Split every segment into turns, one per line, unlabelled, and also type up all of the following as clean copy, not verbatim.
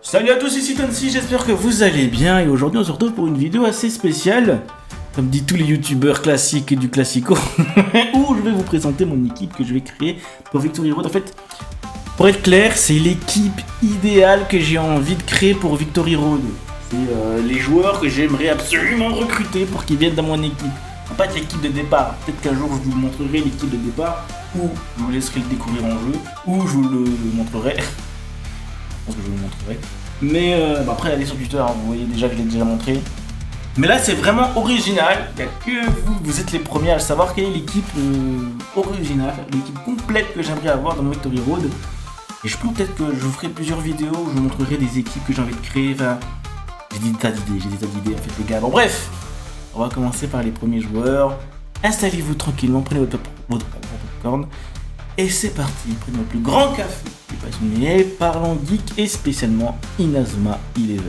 Salut à tous, ici Tonsi, j'espère que vous allez bien et aujourd'hui on se retrouve pour une vidéo assez spéciale, comme dit tous les youtubeurs classiques et du classico, où je vais vous présenter mon équipe que je vais créer pour Victory Road. En fait, pour être clair, c'est l'équipe idéale que j'ai envie de créer pour Victory Road. C'est les joueurs que j'aimerais absolument recruter pour qu'ils viennent dans mon équipe. En fait, l'équipe de départ, peut-être qu'un jour je vous montrerai l'équipe de départ, ou je vous laisserai le découvrir en jeu, ou je vous le montrerai. Je pense que je vous le montrerai. Mais après, allez sur Twitter, vous voyez déjà que je l'ai déjà montré. Mais là, c'est vraiment original. Il n'y a que vous êtes les premiers à le savoir quelle est l'équipe originale, l'équipe complète que j'aimerais avoir dans mon Victory Road. Et je pense peut-être que je vous ferai plusieurs vidéos où je vous montrerai des équipes que j'ai envie de créer. Enfin, j'ai des tas d'idées en fait, les gars. Bon, bref, on va commencer par les premiers joueurs. Installez-vous tranquillement, prenez votre popcorn. Et c'est parti, prenez le plus grand café des passionnés, parlons geek et spécialement Inazuma 11.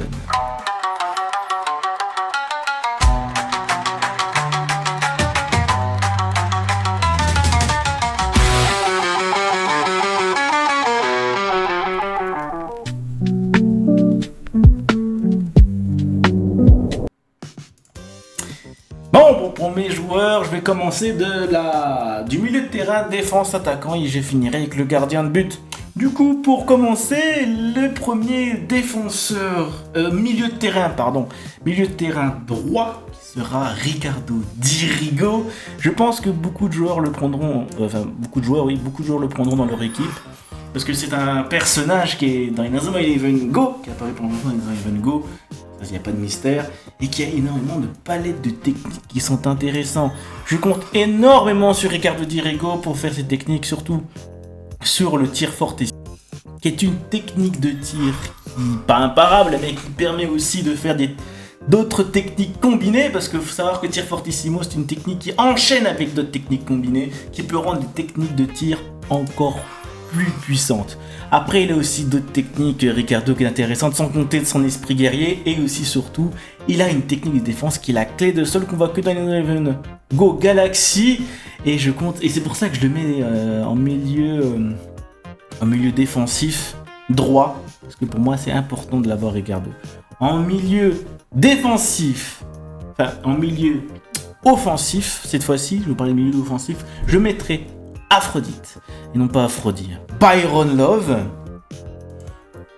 Bon, pour mes joueurs, je vais commencer du milieu de terrain, défense, attaquant et je finirai avec le gardien de but. Du coup, pour commencer, le premier défenseur, milieu de terrain droit, qui sera Ricardo Dirigo. Je pense que beaucoup de joueurs le prendront, beaucoup de joueurs le prendront dans leur équipe. Parce que c'est un personnage qui est dans Inazuma 11 Go, qui apparaît pendant longtemps dans Inazuma 11 Go. Il n'y a pas de mystère, et qui a énormément de palettes de techniques qui sont intéressantes. Je compte énormément sur Ricardo Dirigo pour faire ces techniques, surtout sur le tir fortissimo, qui est une technique de tir qui pas imparable, mais qui permet aussi de faire d'autres techniques combinées, parce qu'il faut savoir que tir fortissimo, c'est une technique qui enchaîne avec d'autres techniques combinées, qui peut rendre des techniques de tir encore plus puissante. Après, il a aussi d'autres techniques, Ricardo, qui est intéressante, sans compter de son esprit guerrier, et aussi surtout, il a une technique de défense qui est la clé de sol qu'on voit que dans Inazuma Go Galaxy, et c'est pour ça que je le mets en milieu défensif droit, parce que pour moi c'est important de l'avoir Ricardo. En milieu défensif, en milieu offensif, cette fois-ci, je vous parle de milieu offensif, je mettrai Aphrodite, et non pas Aphrodite. Byron Love.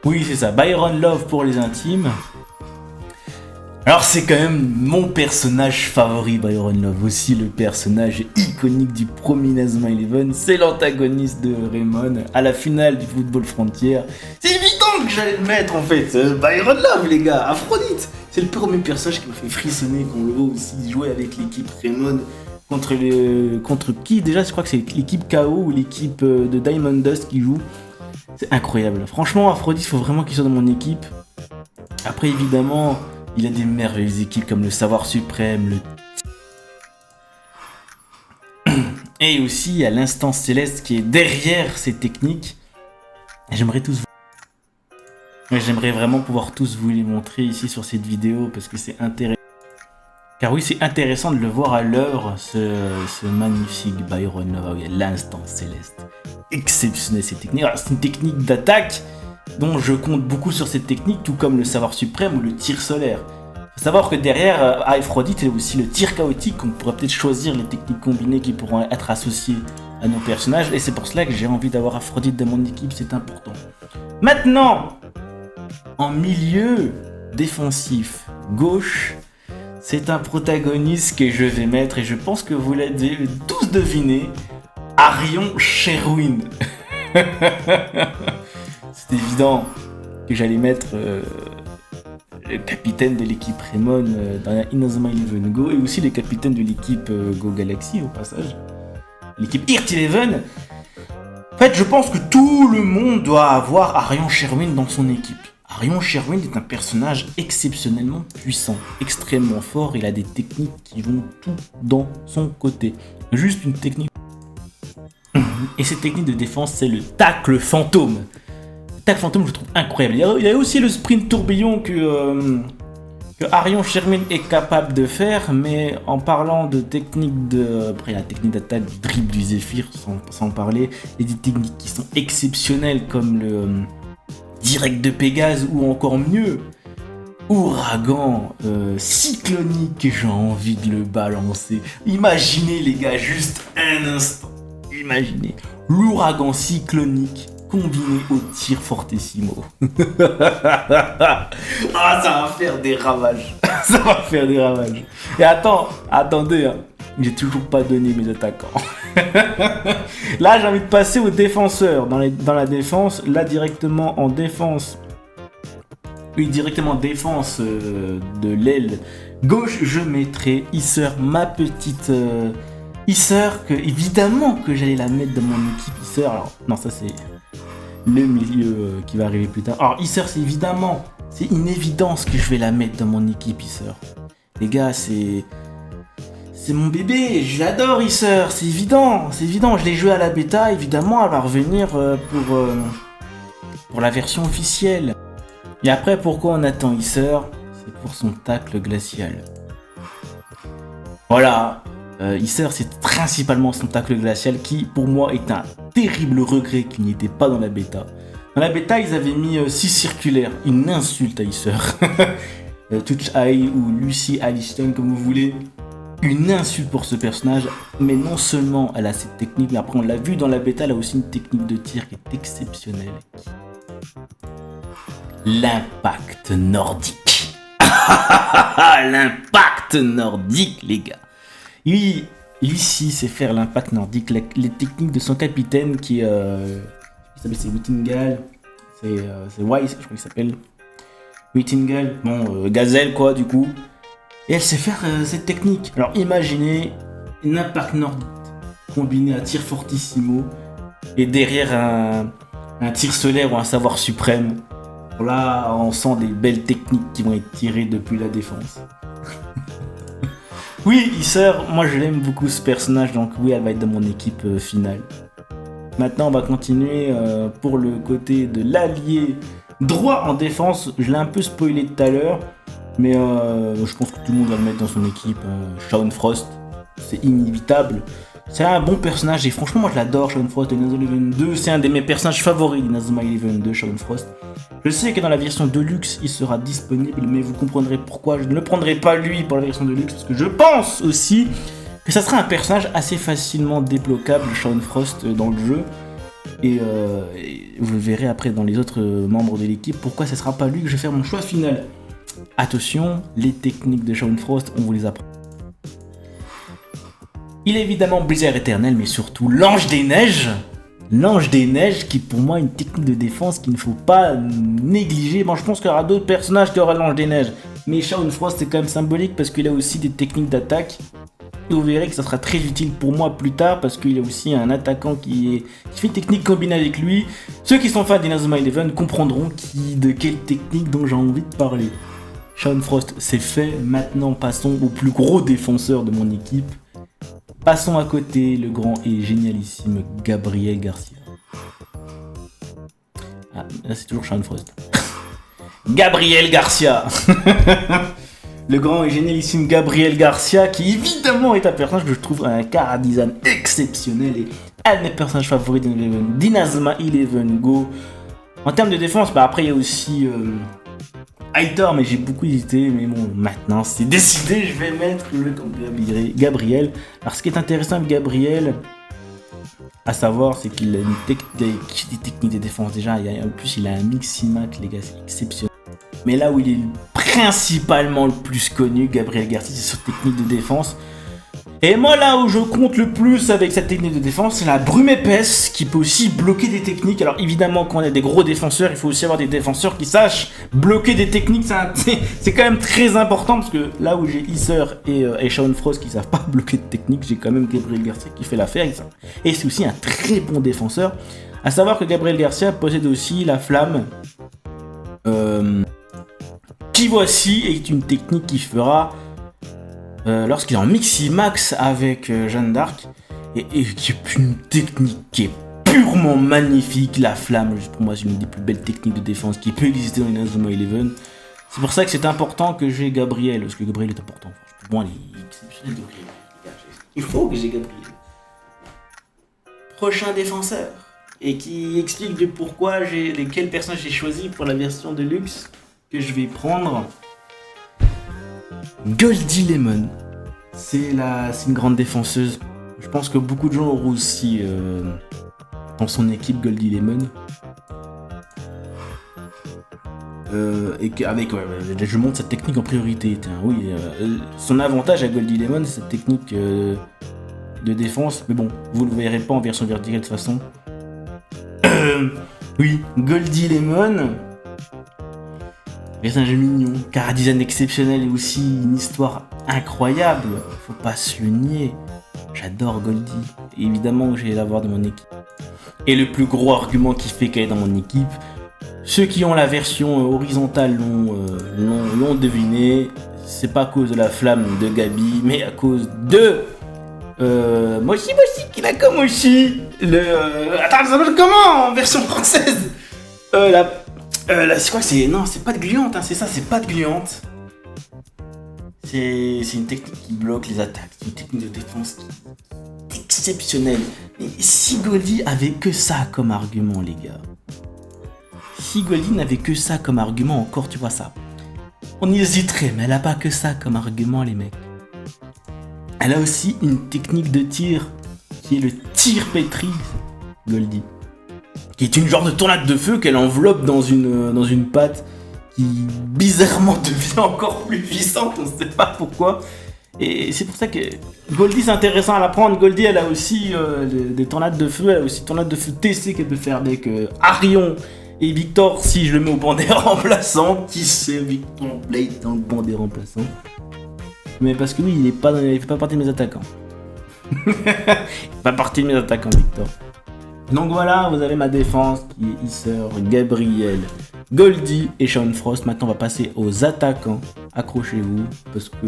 Oui, c'est ça, Byron Love pour les intimes. Alors c'est quand même mon personnage favori, Byron Love, aussi le personnage iconique du premier Inazuma 11, c'est l'antagoniste de Raymond à la finale du Football Frontier. C'est évident que j'allais le mettre en fait, Byron Love les gars, Aphrodite. C'est le premier personnage qui m'a fait frissonner quand on le voit aussi jouer avec l'équipe Raymond. Contre qui déjà, je crois que c'est l'équipe KO ou l'équipe de Diamond Dust qui joue. C'est incroyable. Franchement, Aphrodite, il faut vraiment qu'il soit dans mon équipe. Après, évidemment, il a des merveilleuses équipes comme le Savoir Suprême, et aussi il y a l'Instance Céleste qui est derrière ces techniques. Et j'aimerais vraiment pouvoir tous vous les montrer ici sur cette vidéo parce que c'est intéressant. Car oui, c'est intéressant de le voir à l'œuvre, ce magnifique Byron Love, l'Instance Céleste. Exceptionnel cette technique. Alors, c'est une technique d'attaque dont je compte beaucoup sur cette technique, tout comme le Savoir Suprême ou le tir solaire. Il faut savoir que derrière Aphrodite, il y a aussi le tir chaotique, on pourrait peut-être choisir les techniques combinées qui pourront être associées à nos personnages, et c'est pour cela que j'ai envie d'avoir Aphrodite dans mon équipe, c'est important. Maintenant, en milieu défensif gauche, c'est un protagoniste que je vais mettre, et je pense que vous l'avez tous deviné, Arion Sherwin. C'est évident que j'allais mettre le capitaine de l'équipe Raymond dans Inazuma 11 Go, et aussi le capitaine de l'équipe Go Galaxy au passage, l'équipe Earth 11. En fait, je pense que tout le monde doit avoir Arion Sherwin dans son équipe. Arion Sherwin est un personnage exceptionnellement puissant, extrêmement fort, il a des techniques qui vont tout dans son côté. Juste une technique. Et cette technique de défense, c'est le tacle fantôme. Le tacle fantôme, je le trouve incroyable. Il y a aussi le sprint tourbillon que Arion Sherwin est capable de faire, mais en parlant de technique après la technique d'attaque du dribble du Zephyr, sans parler, il y a des techniques qui sont exceptionnelles comme le direct de Pégase ou encore mieux, ouragan cyclonique, j'ai envie de le balancer. Imaginez les gars, juste un instant, imaginez l'ouragan cyclonique combiné au tir fortissimo. Ah, ça va faire des ravages. Ça va faire des ravages. Et attendez, hein. J'ai toujours pas donné mes attaquants. Là, j'ai envie de passer aux défenseurs. Dans la défense, là, directement en défense. Oui, directement défense de l'aile gauche, je mettrai Isser, ma petite Isser, que évidemment que j'allais la mettre dans mon équipe Isser. Alors, non, ça c'est le milieu qui va arriver plus tard. Alors, Isser, c'est une évidence que je vais la mettre dans mon équipe Isser. Les gars, c'est mon bébé, j'adore Isser, c'est évident. Je l'ai joué à la bêta, évidemment, elle va revenir pour la version officielle. Et après, pourquoi on attend Isser? C'est pour son tacle glacial. Voilà, Isser, c'est principalement son tacle glacial qui, pour moi, est un terrible regret qu'il n'y était pas dans la bêta. Dans la bêta, ils avaient mis 6 circulaires, une insulte à Isser. Touch Eye ou Lucy Aliston, comme vous voulez. Une insulte pour ce personnage, mais non seulement elle a cette technique, mais après on l'a vu dans la bêta, elle a aussi une technique de tir qui est exceptionnelle. L'impact nordique. L'impact nordique, les gars. Oui, ici, c'est faire l'impact nordique. Les techniques de son capitaine qui c'est Whittingham. C'est Weiss, je crois qu'il s'appelle. Whittingham. Bon, Gazelle, quoi, du coup. Et elle sait faire cette technique. Alors, imaginez un impact nordique combiné à tir fortissimo et derrière un tir solaire ou un savoir suprême. Là, on sent des belles techniques qui vont être tirées depuis la défense. Oui, Isser, moi je l'aime beaucoup ce personnage, donc oui, elle va être dans mon équipe finale. Maintenant, on va continuer pour le côté de l'allié droit en défense. Je l'ai un peu spoilé tout à l'heure, mais je pense que tout le monde va le mettre dans son équipe. Shaun Frost, c'est inévitable. C'est un bon personnage et franchement, moi je l'adore, Shaun Frost de Inazuma Eleven 2. C'est un de mes personnages favoris d'Inazuma Eleven 2, Shaun Frost. Je sais que dans la version Deluxe, il sera disponible, mais vous comprendrez pourquoi je ne le prendrai pas lui pour la version Deluxe, parce que je pense aussi que ça sera un personnage assez facilement débloquable, Shaun Frost, dans le jeu. Et vous le verrez après dans les autres membres de l'équipe, pourquoi ce sera pas lui que je vais faire mon choix final. Attention, les techniques de Shaun Frost, on vous les apprend. Il est évidemment Blizzard éternel, mais surtout l'Ange des Neiges. L'Ange des Neiges qui pour moi est une technique de défense qu'il ne faut pas négliger. Bon, je pense qu'il y aura d'autres personnages qui auront l'Ange des Neiges. Mais Shaun Frost c'est quand même symbolique parce qu'il a aussi des techniques d'attaque. Et vous verrez que ça sera très utile pour moi plus tard parce qu'il y a aussi un attaquant qui fait une technique combinée avec lui. Ceux qui sont fans d'Inazuma Eleven comprendront de quelle technique dont j'ai envie de parler. Shaun Frost c'est fait, maintenant passons au plus gros défenseur de mon équipe. Passons à côté, le grand et génialissime Gabriel Garcia. Ah, là c'est toujours Shaun Frost. Gabriel Garcia. Le grand et génialissime Gabriel Garcia, qui évidemment est un personnage que je trouve un chara design exceptionnel et un de mes personnages favoris d'Inazuma Eleven Go. En termes de défense, bah après il y a aussi Aitor, mais j'ai beaucoup hésité, mais bon, maintenant c'est décidé, je vais mettre le Gabriel. Alors ce qui est intéressant avec Gabriel, à savoir, c'est qu'il a des techniques de défense déjà, en plus il a un Miximax, les gars, c'est exceptionnel. Mais là où il est principalement le plus connu, Gabriel Garcia, c'est sur technique de défense. Et moi là où je compte le plus avec cette technique de défense, c'est la brume épaisse qui peut aussi bloquer des techniques. Alors évidemment quand on a des gros défenseurs, il faut aussi avoir des défenseurs qui sachent bloquer des techniques. C'est quand même très important parce que là où j'ai Isser et Shaun Frost qui savent pas bloquer de techniques, j'ai quand même Gabriel Garcia qui fait l'affaire. Et c'est aussi un très bon défenseur. À savoir que Gabriel Garcia possède aussi la flamme. Qui voici est une technique qui fera lorsqu'il est en Miximax avec Jeanne d'Arc et qui est une technique qui est purement magnifique. La flamme, pour moi, c'est une des plus belles techniques de défense qui peut exister dans Inazuma Eleven. C'est pour ça que c'est important que j'ai Gabriel, parce que Gabriel est important. Pour moi, il est exceptionnel, Gabriel. Il faut que j'ai Gabriel. Prochain défenseur. et qui explique le pourquoi lesquels personnages j'ai choisi pour la version de luxe que je vais prendre. Goldie Lemon, c'est une grande défenseuse. Je pense que beaucoup de gens auront aussi dans son équipe Goldie Lemon. Et qu'avec, je montre cette technique en priorité. Oui, son avantage à Goldie Lemon, c'est cette technique de défense. Mais bon, vous ne le verrez pas en version verticale de toute façon. Oui, Goldie Lemon, personnage mignon, car design exceptionnel et aussi une histoire incroyable. Faut pas se le nier. J'adore Goldie. Et évidemment, je vais l'avoir dans mon équipe. Et le plus gros argument qui fait qu'elle est dans mon équipe, ceux qui ont la version horizontale l'ont deviné. C'est pas à cause de la flamme de Gabi, mais à cause de Moshi qui l'a comme Moshi. Attends, ça s'appelle comment en version française? C'est quoi? Non, c'est pas de gluante, hein, c'est ça, c'est pas de gluante. C'est une technique qui bloque les attaques, c'est une technique de défense qui est exceptionnelle. Mais si Goldie avait que ça comme argument, les gars. Si Goldie n'avait que ça comme argument, encore, tu vois ça. On y hésiterait, mais elle a pas que ça comme argument, les mecs. Elle a aussi une technique de tir qui est le tir pétri, Goldie. Qui est une genre de tornade de feu qu'elle enveloppe dans une patte qui bizarrement devient encore plus puissante, on ne sait pas pourquoi. Et c'est pour ça que Goldie c'est intéressant à la prendre. Goldie elle a aussi des tornades de feu, elle a aussi tornades de feu TC qu'elle peut faire avec Arion et Victor si je le mets au banc des remplaçants. Qui c'est Victor Blade dans le banc des remplaçants? Mais parce que lui il fait pas partie de mes attaquants. Il fait pas partie de mes attaquants Victor. Donc voilà, vous avez ma défense qui est Isser, Gabriel, Goldie et Sean Frost. Maintenant on va passer aux attaquants. Accrochez-vous parce que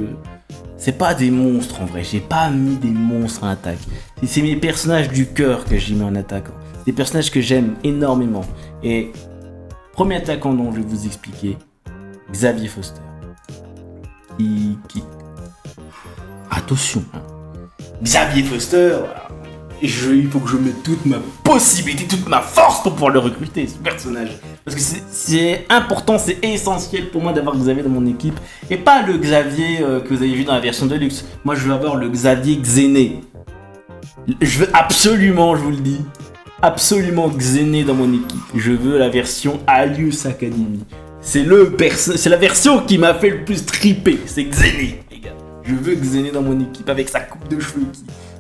c'est pas des monstres en vrai. J'ai pas mis des monstres en attaque. C'est mes personnages du cœur que j'ai mis en attaquant. Des personnages que j'aime énormément. Et premier attaquant dont je vais vous expliquer, Xavier Foster. Attention, hein. Xavier Foster, il faut que je mette toute ma possibilité, toute ma force pour pouvoir le recruter, ce personnage. Parce que c'est important, c'est essentiel pour moi d'avoir Xavier dans mon équipe. Et pas le Xavier que vous avez vu dans la version de luxe. Moi, je veux avoir le Xavier Xéné. Je veux absolument, je vous le dis, absolument Xéné dans mon équipe. Je veux la version Alius Academy. C'est la version qui m'a fait le plus triper. C'est Xéné, les gars. Je veux Xéné dans mon équipe avec sa coupe de cheveux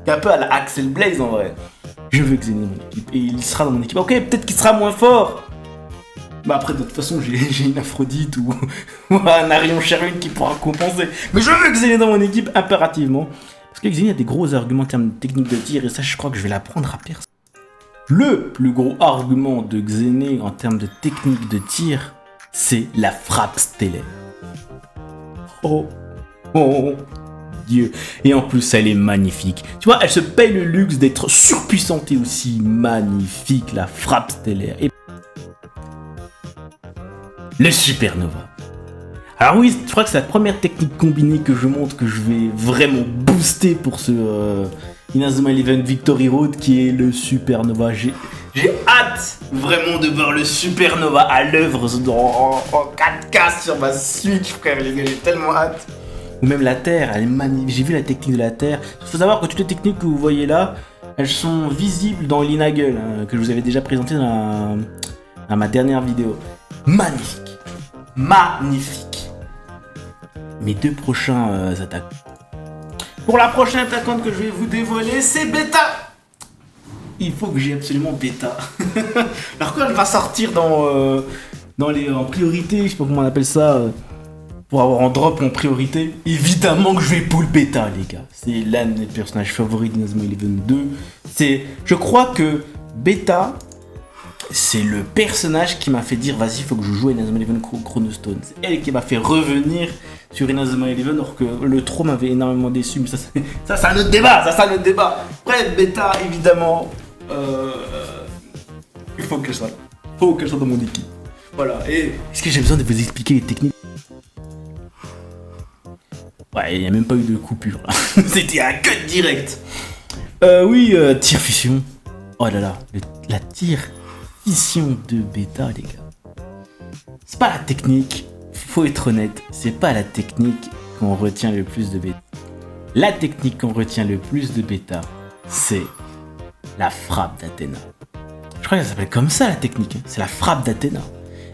qui est un peu à la Axel Blaze en vrai. Je veux Xéné dans mon équipe et il sera dans mon équipe. Ok, peut-être qu'il sera moins fort. Bah après de toute façon j'ai une Aphrodite ou un Arion Sherwin qui pourra compenser. Mais je veux Xéné dans mon équipe impérativement. Parce que Xéné a des gros arguments en termes de technique de tir et ça je crois que je vais l'apprendre à personne. Le plus gros argument de Xéné en termes de technique de tir, c'est la frappe stellaire. Oh Dieu. Et en plus elle est magnifique. Tu vois, elle se paye le luxe d'être surpuissante et aussi magnifique, la frappe stellaire. Et le supernova. Alors oui, je crois que c'est la première technique combinée que je montre que je vais vraiment booster pour ce Inazuma Eleven Victory Road qui est le supernova. J'ai hâte vraiment de voir le supernova à l'œuvre en 4K sur ma Switch, frère, les gars, j'ai tellement hâte. Ou même la Terre, elle est magnifique. J'ai vu la technique de la Terre. Il faut savoir que toutes les techniques que vous voyez là, elles sont visibles dans l'Inagel, que je vous avais déjà présenté dans ma dernière vidéo. Magnifique. Magnifique. Mes deux prochains attaques. Pour la prochaine attaquante que je vais vous dévoiler, c'est Beta. Il faut que j'ai absolument Beta. Alors quand elle va sortir en priorité, je sais pas comment on appelle ça, pour avoir en drop en priorité, évidemment que je vais pull Beta, les gars. C'est l'un des personnages favoris d'Inazuma Eleven 2. Je crois que Beta, c'est le personnage qui m'a fait dire vas-y, il faut que je joue à Inazuma Eleven Chronostone. C'est elle qui m'a fait revenir sur Inazuma Eleven, alors que le trop m'avait énormément déçu. Mais ça c'est un autre débat. Bref, Beta, évidemment, il faut qu'elle soit là. Il faut qu'elle soit dans mon équipe. Voilà. Et est-ce que j'ai besoin de vous expliquer les techniques? Ouais, il n'y a même pas eu de coupure là. C'était un cut direct. Oui, tir fusion. Oh là là, la tier fission de bêta, les gars. C'est pas la technique, faut être honnête, c'est pas la technique qu'on retient le plus de bêta. La technique qu'on retient le plus de bêta, c'est la frappe d'Athéna. Je crois qu'elle s'appelle comme ça la technique, hein. C'est la frappe d'Athéna.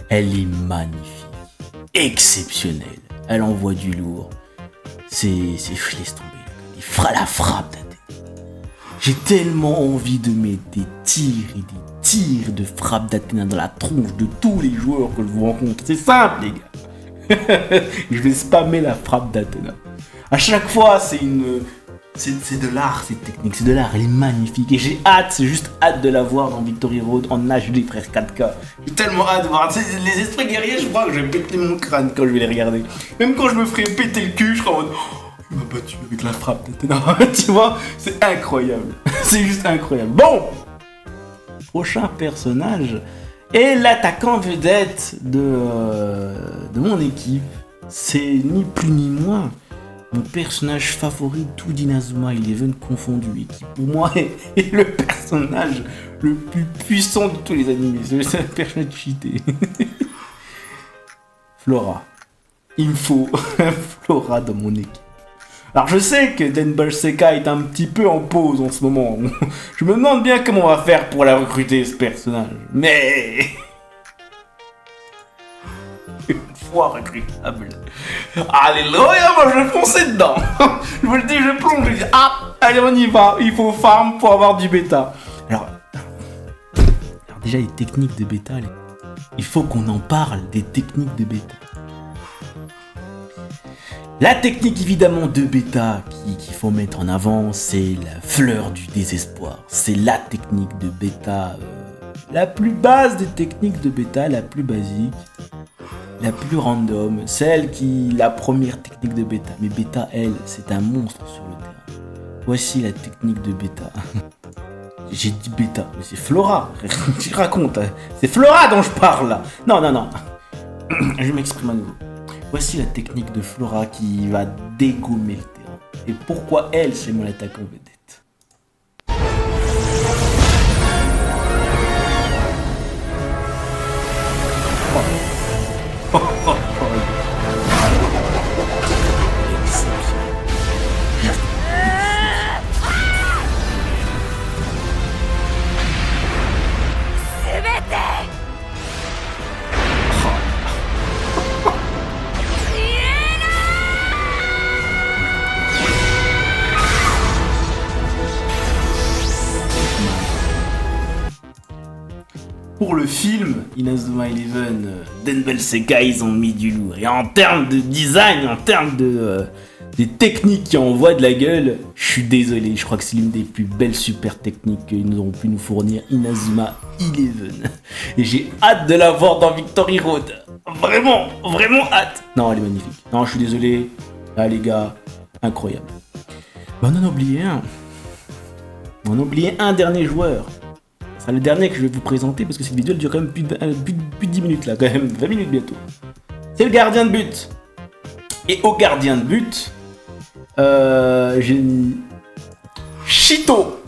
Elle est magnifique, exceptionnelle. Elle envoie du lourd. C'est laisse tomber. La frappe d'Athéna. J'ai tellement envie de mettre des tirs et des tirs de frappe d'Athéna dans la tronche de tous les joueurs que je vous rencontre. C'est simple, les gars. Je vais spammer la frappe d'Athéna. À chaque fois, c'est de l'art, cette technique. C'est de l'art, elle est magnifique. Et j'ai hâte, c'est juste hâte de la voir dans Victory Road en HD, frère 4K. J'ai tellement hâte de voir. Les esprits guerriers, je crois que je vais péter mon crâne quand je vais les regarder. Même quand je me ferai péter le cul, je serai en mode... Il m'a battu avec la frappe d'Athéna. Tu vois, c'est incroyable. C'est juste incroyable. Bon, prochain personnage est l'attaquant vedette de mon équipe. C'est ni plus ni moins mon personnage favori, tout d'Inazuma Eleven confondu, et qui pour moi est le personnage le plus puissant de tous les animés. C'est un personnage cheaté. Flora. Il me faut Flora dans mon équipe. Alors je sais que Denbel Sekai est un petit peu en pause en ce moment. Je me demande bien comment on va faire pour la recruter, ce personnage. Mais... une fois recrutable. Alléluia, moi je vais foncer dedans. Je vous le dis, je plonge, je dis, ah, allez on y va. Il faut farm pour avoir du bêta. Alors déjà les techniques de bêta, il faut qu'on en parle des techniques de bêta. La technique évidemment de bêta qu'il faut mettre en avant, c'est la fleur du désespoir. C'est la technique de bêta, la plus base des techniques de bêta, la plus basique, la plus random, la première technique de bêta. Mais bêta, elle, c'est un monstre sur le terrain. Voici la technique de bêta. J'ai dit bêta, mais c'est Flora. Je raconte, c'est Flora dont je parle là. Non. Je m'exprime à nouveau. Voici la technique de Flora qui va dégommer le terrain. Et pourquoi elle, c'est mon attaquant vedette. Pour le film Inazuma Eleven, Denbel Sekai, ils ont mis du lourd. Et en termes de design, en termes de des techniques qui envoient de la gueule, je suis désolé, je crois que c'est l'une des plus belles super techniques qu'ils nous ont pu nous fournir, Inazuma Eleven. Et j'ai hâte de la voir dans Victory Road. Vraiment hâte. Non, elle est magnifique. Non, je suis désolé. Là, les gars, incroyable. Bah, on en a oublié un. On a oublié un dernier joueur. Ce sera le dernier que je vais vous présenter parce que cette vidéo elle dure quand même plus de 10 minutes là, quand même 20 minutes bientôt. C'est le gardien de but. Et au gardien de but, j'ai mis Chito.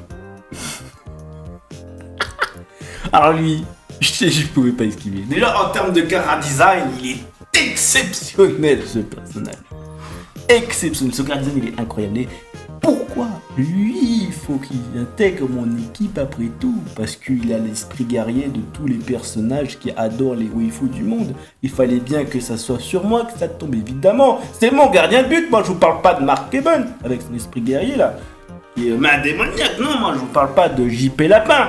Alors lui, je pouvais pas esquiver. Déjà en termes de cara design, il est exceptionnel ce personnage. Exceptionnel, ce cara design il est incroyable. Et pourquoi lui, il faut qu'il intègre mon équipe après tout? Parce qu'il a l'esprit guerrier de tous les personnages qui adorent les waifus du monde. Il fallait bien que ça soit sur moi que ça tombe, évidemment. C'est mon gardien de but, moi je vous parle pas de Mark Eben, avec son esprit guerrier là. Qui est main démoniaque, non, moi je vous parle pas de JP Lapin.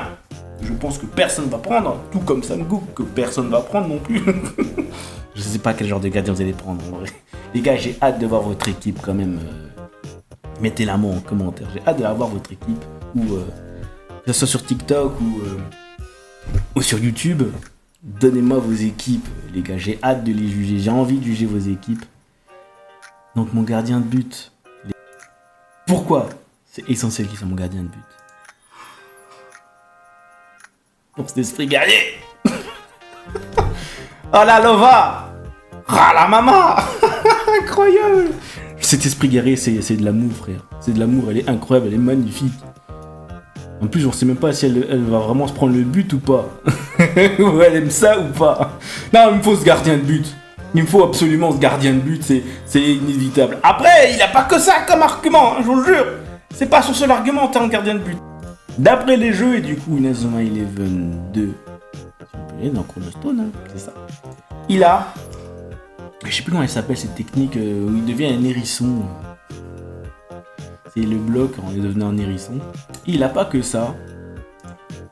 Je pense que personne va prendre, tout comme Sam Gook, que personne va prendre non plus. Je sais pas quel genre de gardien vous allez prendre en vrai. Les gars, j'ai hâte de voir votre équipe quand même. Mettez-la moi en commentaire. J'ai hâte de voir votre équipe, ou que ce soit sur TikTok ou sur YouTube. Donnez-moi vos équipes, les gars. J'ai hâte de les juger. J'ai envie de juger vos équipes. Donc mon gardien de but. Pourquoi c'est essentiel qu'il soit mon gardien de but? Pour cet esprit guerrier. Oh la lova. Ah la maman. Incroyable. Cet esprit guerrier, c'est de l'amour, frère. C'est de l'amour, elle est incroyable, elle est magnifique. En plus, on sait même pas si elle va vraiment se prendre le but ou pas. Ou elle aime ça ou pas. Non, il me faut ce gardien de but. Il me faut absolument ce gardien de but, c'est inévitable. Après, il a pas que ça comme argument, hein, je vous le jure. C'est pas son seul argument en termes de gardien de but. D'après les jeux, et du coup, Inazuma Eleven 2, dans Chronostone, hein, c'est ça. Il a... Je sais plus comment elle s'appelle cette technique où il devient un hérisson. C'est le bloc en devenant un hérisson. Il a pas que ça.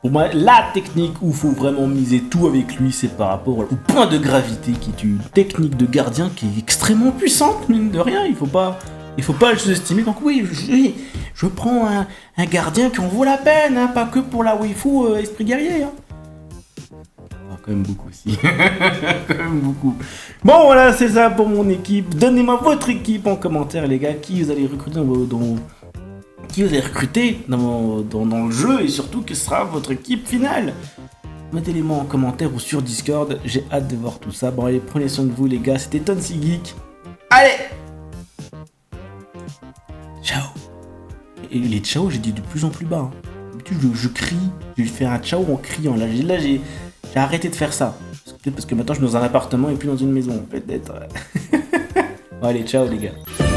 Pour moi, la technique où il faut vraiment miser tout avec lui, c'est par rapport au point de gravité, qui est une technique de gardien qui est extrêmement puissante, mine de rien. Il faut pas le sous-estimer. Donc oui, je prends un gardien qui en vaut la peine, hein, pas que pour la waifu esprit guerrier. Hein. Quand même beaucoup aussi. Quand même beaucoup. Bon voilà, c'est ça pour mon équipe. Donnez-moi votre équipe en commentaire, les gars, qui vous allez recruter qui vous allez recruter dans le jeu, et surtout que sera votre équipe finale. Mettez-les-moi en commentaire ou sur Discord, j'ai hâte de voir tout ça. Bon allez, prenez soin de vous les gars, c'était Tonsi Geek. Allez, ciao. Et les ciao, j'ai dit de plus en plus bas. Hein. Je crie, je vais faire un ciao en criant. Là j'ai arrêté de faire ça. Peut-être parce que maintenant je suis dans un appartement et plus dans une maison, peut-être. Bon allez, ciao les gars.